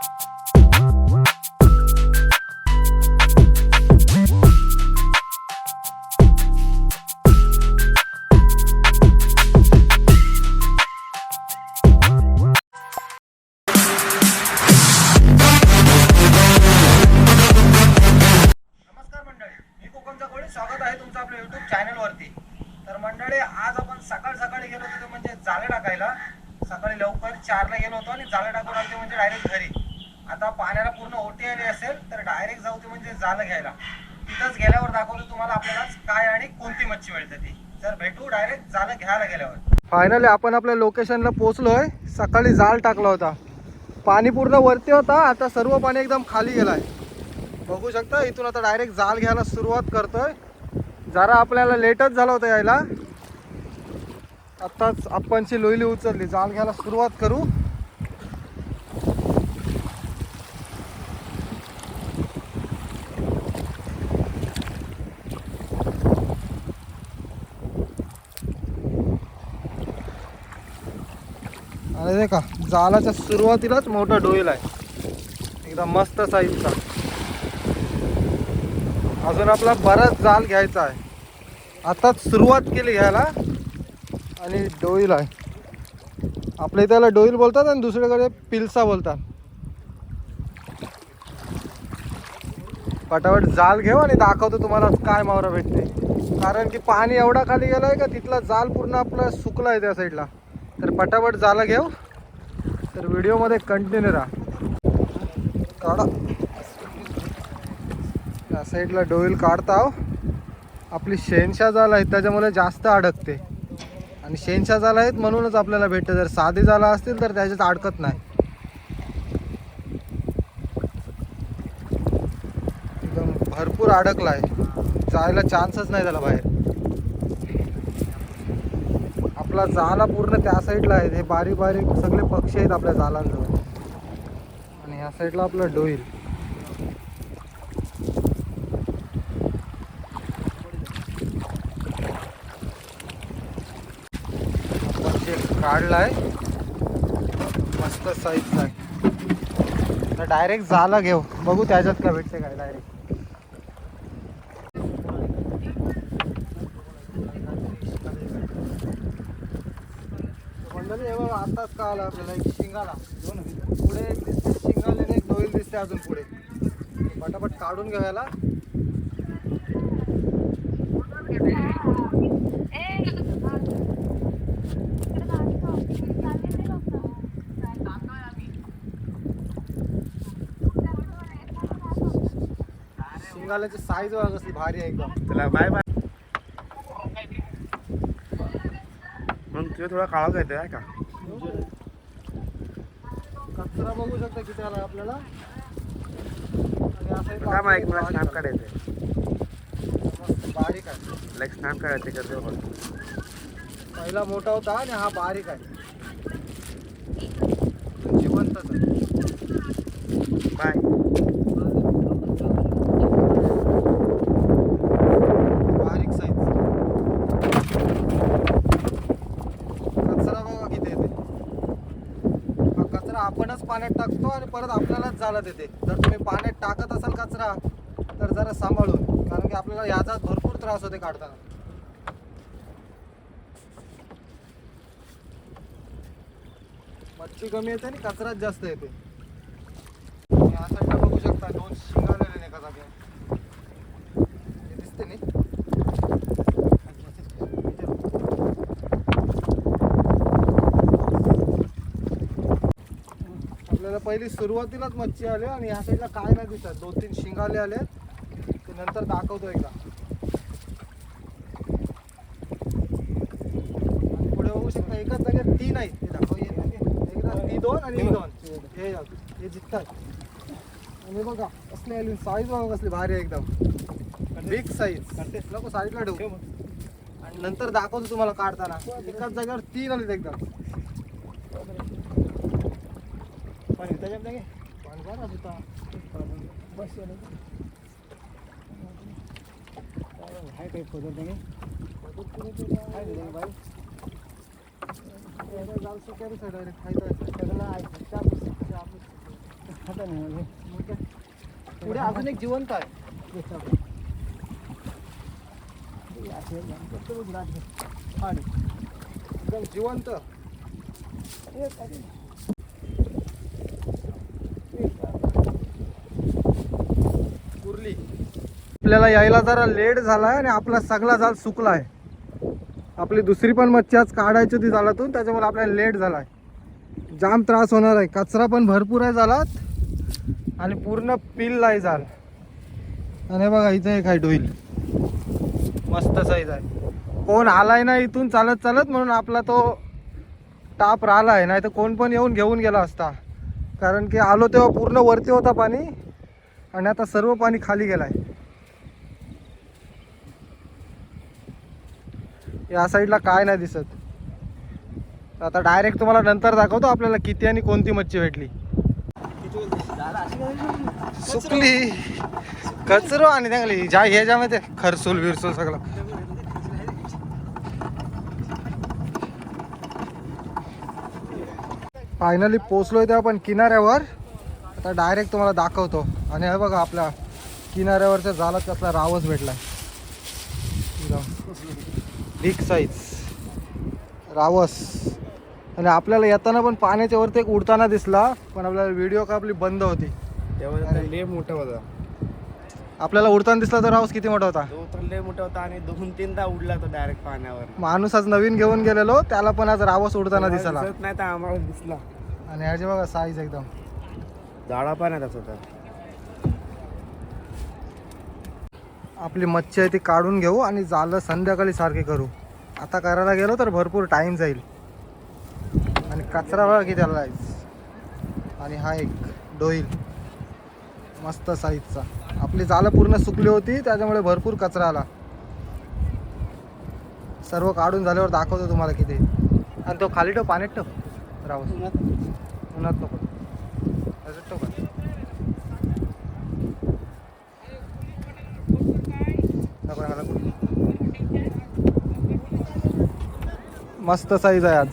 स्वागत आहे तुमचं आपल्या YouTube चॅनलवरती। तर मंडळी, आज आपण सकाळी गेलो होतो म्हणजे जाळे टाकायला। सकाळी लवकर 4 ला गेलो होतो आणि जाळे टाकून आले म्हणजे डायरेक्ट घरी। आता पाण्याला पूर्ण ओटी आली असेल तर डायरेक्ट जाऊ ते म्हणजे जाळं घ्यायला। तिथंच गेल्यावर दाखवतो तुम्हाला आपल्याला काय आणि कोणती मच्छी मिळते ती। तर भेटू डायरेक्ट जाळं घ्यायला गेल्यावर। फायनली आपण आपल्या लोकेशनला पोहोचलोय। सकाळी जाळ टाकला होता, पाणी पूर्ण वरती होता, आता सर्व पाणी एकदम खाली गेलाय। बघू शकता, इथून आता डायरेक्ट जाळ घ्यायला सुरुवात करतोय। जरा आपल्याला लेटच झालं होतं यायला, आताच आपणची लोईली उचलली, जाळ घ्यायला सुरुवात करू। आणि नाही का, जाळाच्या सुरुवातीलाच मोठा डोईल आहे, एकदम मस्त साईजचा। अजून आपला बराच जाळ घ्यायचा आहे, आताच सुरुवात केली घ्यायला। आणि डोईल आहे, आपल्या इथं डोईल बोलतात आणि दुसरीकडे पिलसा बोलतात। पटापट जाळ घेऊ आणि दाखवतो तुम्हाला काय मावरा भेटते। कारण की पाणी एवढा खाली गेलाय का तिथला जाळ पूर्ण आपला सुकला आहे त्या साईडला। तर पटापट जाळ घेऊ, तर व्हिडिओमध्ये कंटिन्यू राहा। काढा, त्या साईडला डोईल काढता। आपली शेनशा जाळ आहे त्याच्यामुळे जास्त अडकते, आणि शेनशा जाळ आहेत म्हणूनच आपल्याला भेटते। जर साधी जाळ असतील तर त्याच्यात अडकत नाही। एकदम भरपूर अडकला आहे, जायला चान्सच नाही त्याला बाहेर। आपला जाला पूर्ण त्या साईडला आहे, हे बारीक बारीक सगळे पक्षी आहेत आपल्या जालांजवळ। आणि ह्या साईडला आपलं डोईल काढलाय, मस्त साईजचा आहे। तर डायरेक्ट जाळं घेऊ, बघू त्याच्यात काय भेटते काय। डायरेक्ट मंडळी, हे बघा, आताच का आला आपल्याला एक शिंगाला, पुढे एक दिसते शिंगाले, एक डोईल दिसते अजून पुढे। पटापट काढून घ्यायला। शिंगाल्याची साईज बघा कसली भारी आहे एकदम। चला बाय बाय। मग तुझं थोडा काळा येतो आहे का? कचरा बघू शकता किती आला आपल्याला। काय माहिती, मला स्नॅप काढायचं बारीक आहे, लाईक स्नॅप काढायचे करते बघ। पहिला मोठा होता आणि हा बारीक आहे, जिवंतच आहे। बाय। बारीक साईज, कचरा बघा किती येते। हा कचरा आपणच पाण्यात टाकतो आणि परत आपल्यालाच जाळत येते। जर तुम्ही पाण्यात टाकत असाल कचरा तर जरा सांभाळून, कारण की आपल्याला याचा भरपूर त्रास होते काढताना। मच्छी कमी येते आणि कचराच जास्त येते। या साईडला बघू शकता, 2 शिंगालेले एका जागेवर, हे दिसते नाही। आपल्याला पहिली सुरुवातीलाच मच्छी आली आणि ह्या साईडला काय नाही दिसत, 2-3 शिंगाले आले, ते नंतर दाखवतो एकदा। आणि पुढे बघू शकता एकाच जागेवर 3 आहेत, ते दाखव, एकदा ती 2 आणि ही 2, हे जिंकतात। आणि बघा कसली आली साईज, बघा कसली भारी आहे एकदम, बिग साईज। नको साईडला ठेवू, आणि नंतर दाखवतो तुम्हाला काढताना। एकाच जागेवर 3 आले एकदम। पाणी बरा होता, बस हाय काही खोदर देंगे भाई, जाल सुकेर से डायरेक्ट खाई तो पुढे अजून एक जिवंत आहे. एकदम जिवंत. कुर्ली. आपल्याला यायला जरा लेट झालाय आणि आपला सगळा जाल सुकलाय. आपली दुसरी पण मच्छी आज काढायची होती जाळातून, त्याच्यामुळे आपल्याला लेट झालाय. जाम त्रास होणार आहे. कचरा पण भरपूर आहे जाळात आणि पूर्ण पिल आहे जाल. आणि बघा इथे एक आहे डोईल, मस्त साईज आहे. कोण आलाय ना इथून चालत चालत म्हणून आपला तो टाप राहिला आहे, नाही तर कोण पण येऊन घेऊन गेला असता. कारण की आलो तेव्हा पूर्ण वरती होता पाणी आणि आता सर्व पाणी खाली गेलाय. या साईडला काय नाही दिसत. आता डायरेक्ट तुम्हाला नंतर दाखवतो आपल्याला किती आणि कोणती मच्छी भेटली. सुकली कचरो आणि चांगली ज्या ह्याच्यामध्ये खरसूल बिरसूल सगळं. फायनली पोचलोय तेव्हा पण किनाऱ्यावर. आता डायरेक्ट तुम्हाला दाखवतो. आणि हे बघा आपल्या किनाऱ्यावरच्या जाळात कसला रावस भेटलाय. बिग साईज रावस. आणि आपल्याला येताना पण पाण्याच्या वरती एक उडताना दिसला, पण आपल्याला व्हिडिओ का आपली बंद होती. तेव्हा लय मोठा होता. आपल्याला उडताना दिसला तर रावस किती मोठा होता. तो तर लय मोठा होता आणि 2-3दा उडला तो डायरेक्ट पाण्यावर. माणूस आज नवीन घेऊन गेलेलो, त्याला पण आज रावस उडताना दिसला. दिसत नाही तर आम्हाला दिसला. आणि ह्याची बघा साईज एकदम जाळा पण आहे त्याचा तर. आपली मच्छी आहे ती काढून घेऊ आणि जाळं संध्याकाळी सारखे करू. आता करायला गेलो तर भरपूर टाइम जाईल. आणि कचरा बघा किती आला आहे. आणि हा एक डोईल मस्त साईजचा. आपली जाळं पूर्ण सुकली होती त्याच्यामुळे भरपूर कचरा आला. सर्व काढून झाल्यावर दाखवतो तुम्हाला किती. आणि तो खाली ठेव, पाण्यात ठेव राहू. उन्हात नको, त्याच्यात ठेव का. मस्त साईज आहे आज.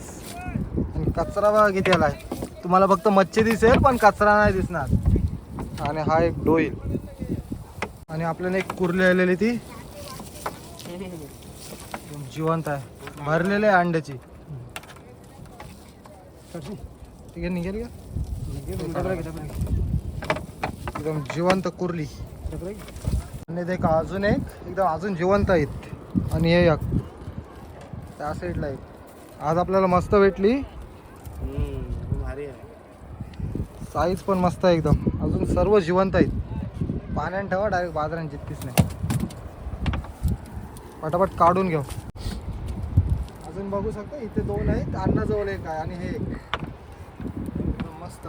आणि कचरा बघा किती आलाय. तुम्हाला फक्त मच्छी दिसेल पण कचरा नाही दिसणार. आणि हा एक डोईल. आणि आपल्याला एक कुर्ली आलेली ती जिवंत आहे, भरलेले आहे अंड्याची. ठीक आहे निघेल का एकदम जिवंत कुर्ली. आणि ते अजून एक एकदम अजून जिवंत आहेत. आणि हे एक त्या साईडला एक आज आपल्याला मस्त भेटली. भारी आहे. साईज पण मस्त आहे एकदम. अजून सर्व जिवंत आहेत. पाण्यात ठेवा डायरेक्ट बाजारात जितकीच नाही. पटापट काढून घेऊ. अजून बघू शकता इथे 2 आहेत. अन्नाजवळ एक आहे आणि हे एक एकदम मस्त.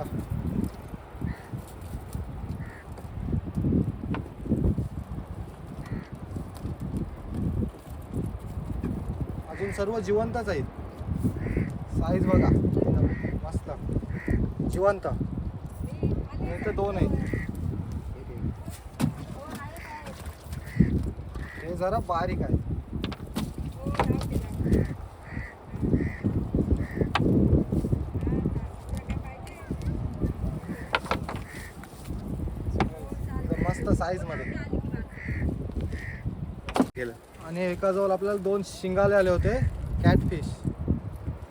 अजून सर्व जिवंतच आहेत. साईज बघा एकदम मस्त जिवंत. इथे 2 आहेत. हे जरा बारीक आहे. मस्त साईज मध्ये. आणि एकाजवळ आपल्याला 2 शिंगाले आले होते कॅटफिश.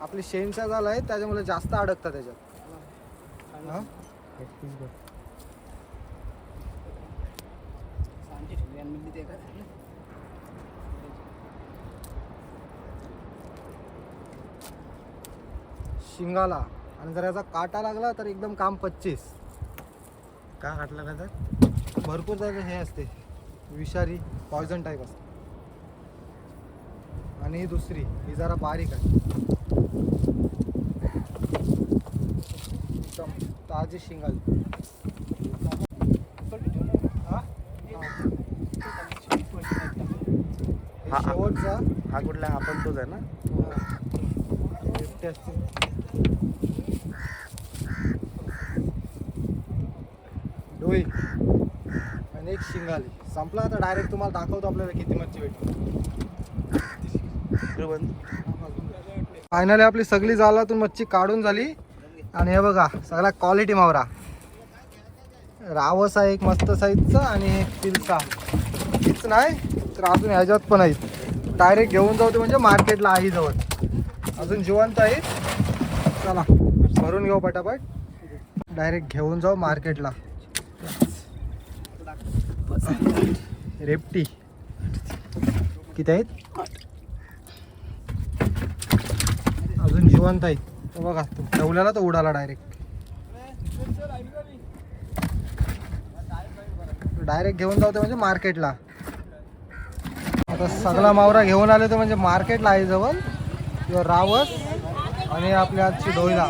आपली शेनच्या जाळ आहे त्याच्यामुळे जास्त अडकतात त्याच्यात. शिंगाला. आणि जर याचा काटा लागला तर एकदम काम 25. का काटला का तर भरपूर जागा हे असते विषारी पॉयझन टाईप असते. आणि ही दुसरी ही जरा बारीक आहे. एकदम ताजी शिंगाली. हा. शेवटचा हा कुठला आपण तोच आहे ना. डोई आणि एक शिंगाली. संपला. आता डायरेक्ट तुम्हाला दाखवतो आपल्याला किती मच्छी भेटली. फायनली आपली सगळी जाळातून मच्छी काढून झाली. आणि हे बघा सगळा क्वालिटी मावरा. रावसा एक मस्त साईजचा आणि एक पिलसा. हीच नाही तर अजून ह्याच्यात पण आहेत. डायरेक्ट घेऊन जाऊ ते म्हणजे मार्केटला आई जवळ. अजून जिवंत आहेत. चला भरून घेऊ पटापट. डायरेक्ट घेऊन जाऊ मार्केटला. रेपटी किती आहेत? अजून जिवंत आहेत. तो बघा तो ठेवलेला तो उडाला डायरेक्ट. डायरेक्ट घेऊन जाऊ ते म्हणजे मार्केटला. आता सगळा मावरा घेऊन आले तर म्हणजे मार्केटला आहे जवळ. किंवा रावस आणि आपल्या आजची डोईला.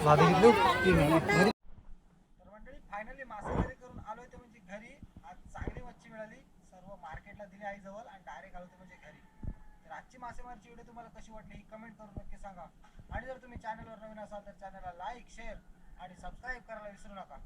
भाजी घेतली. तर मंडळी फायनली मासेमारी करून आलोय ते म्हणजे घरी. आज चांगली मच्छी मिळाली. सर्व मार्केटला दिली आई जवळ आणि डायरेक्ट आलो ते म्हणजे घरी. तर आजची मासेमारीची व्हिडिओ तुम्हाला कशी वाटली ही कमेंट करून नक्की सांगा. आणि जर तुम्ही चॅनलवर नवीन असाल तर चॅनलला लाईक शेअर आणि सबस्क्राईब करायला विसरू नका.